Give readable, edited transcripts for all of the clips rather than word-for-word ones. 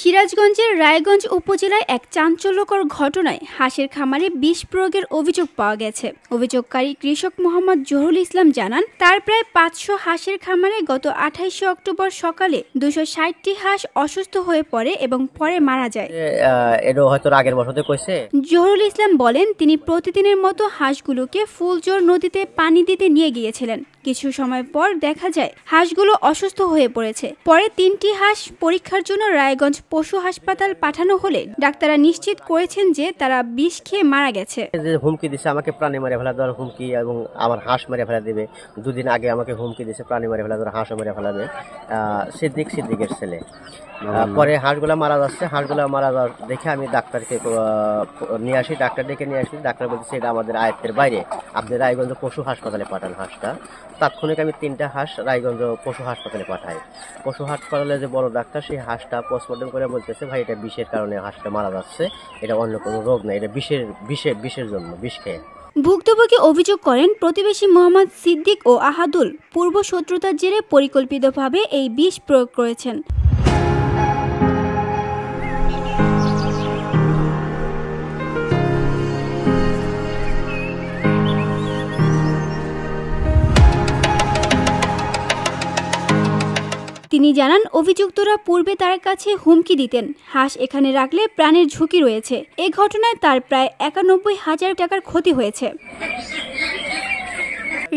সিরাজগঞ্জের রায়গঞ্জ উপজেলায় এক চাঞ্চল্যকর ঘটনায় হাঁসের খামারে বিষ প্রয়োগের অভিযোগ পাওয়া গেছে। অভিযোগকারী কৃষক মোহাম্মদ জহুরুল ইসলাম জানান, তার প্রায় ৫০০ হাঁসের খামারে গত ২৮শে অক্টোবর সকালে ২৬০টি হাঁস অসুস্থ হয়ে পড়ে এবং পরে মারা যায়। জহুরুল ইসলাম বলেন, তিনি প্রতিদিনের মতো হাঁসগুলোকে ফুলজোর নদীতে পানি দিতে নিয়ে গিয়েছিলেন। কিছু সময় পর দেখা যায় হাঁসগুলো অসুস্থ হয়ে পড়েছে। পরে ৩টি হাঁস পরীক্ষার জন্য রায়গঞ্জ পশু হাসপাতাল পাঠানো হলে ডাক্তাররা নিশ্চিত করেছেন যে তারা বিষ খেয়ে মারা গেছে। হুমকি দিছে আমাকে প্রাণে মেরে ফেলা দেওয়ার হুমকি, এবং আমার হাঁস মেরে ফেলা দেবে। দুদিন আগে আমাকে হুমকি দিছে প্রাণে মেরে ফেলা দেওয়ার, হাঁসও মেরে ফেলাবে। সিদ্দিকের ছেলে। পরে হাঁসগুলা মারা যাচ্ছে, হাঁসগুলা মারা যাওয়ার দেখে আমি ডাক্তারকে নিয়ে আসি, ডাক্তার বলছে এটা আমাদের আয়ত্তের বাইরে, আপনি রায়গঞ্জ পশু হাসপাতালে পাঠান হাঁসটা। তাৎক্ষণিক আমি 3টা হাঁস রায়গঞ্জ পশু হাসপাতালে পাঠাই। পশু হাসপাতালে যে বড় ডাক্তার, সেই হাঁসটা পোস্টমর্টম করে বলতেছে, ভাই এটা বিষের কারণে হাঁসটা মারা যাচ্ছে, এটা অন্য কোনো রোগ নেই, এটা বিষের জন্য, বিষ খেয়ে। ভুক্তভোগী অভিযোগ করেন, প্রতিবেশী মোহাম্মদ সিদ্দিক ও আহাদুল পূর্ব শত্রুতার জেরে পরিকল্পিতভাবে এই বিষ প্রয়োগ করেছেন। তিনি জানান, অভিযুক্তরা পূর্বে তার কাছে হুমকি দিতেন, হাঁস এখানে রাখলে প্রাণের ঝুঁকি রয়েছে। এই ঘটনায় তার প্রায় ৯১,০০০ টাকার ক্ষতি হয়েছে।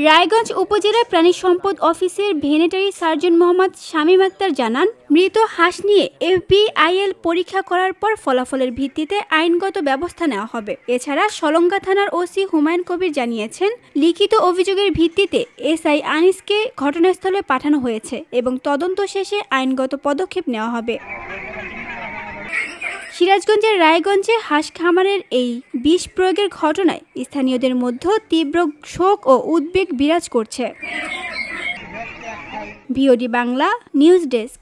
রায়গঞ্জ উপজেলার প্রাণী সম্পদ অফিসের ভেটেরিনারি সার্জন মোহাম্মদ শামীম আক্তার জানান, মৃত হাঁস নিয়ে FBIL পরীক্ষা করার পর ফলাফলের ভিত্তিতে আইনগত ব্যবস্থা নেওয়া হবে। এছাড়া সলঙ্গা থানার ওসি হুমায়ুন কবির জানিয়েছেন, লিখিত অভিযোগের ভিত্তিতে SI আনিসকে ঘটনাস্থলে পাঠানো হয়েছে এবং তদন্ত শেষে আইনগত পদক্ষেপ নেওয়া হবে। সিরাজগঞ্জের রায়গঞ্জে হাঁস খামারের এই বিষ প্রয়োগের ঘটনায় স্থানীয়দের মধ্যে তীব্র শোক ও উদ্বেগ বিরাজ করছে। VOD Bangla news desk.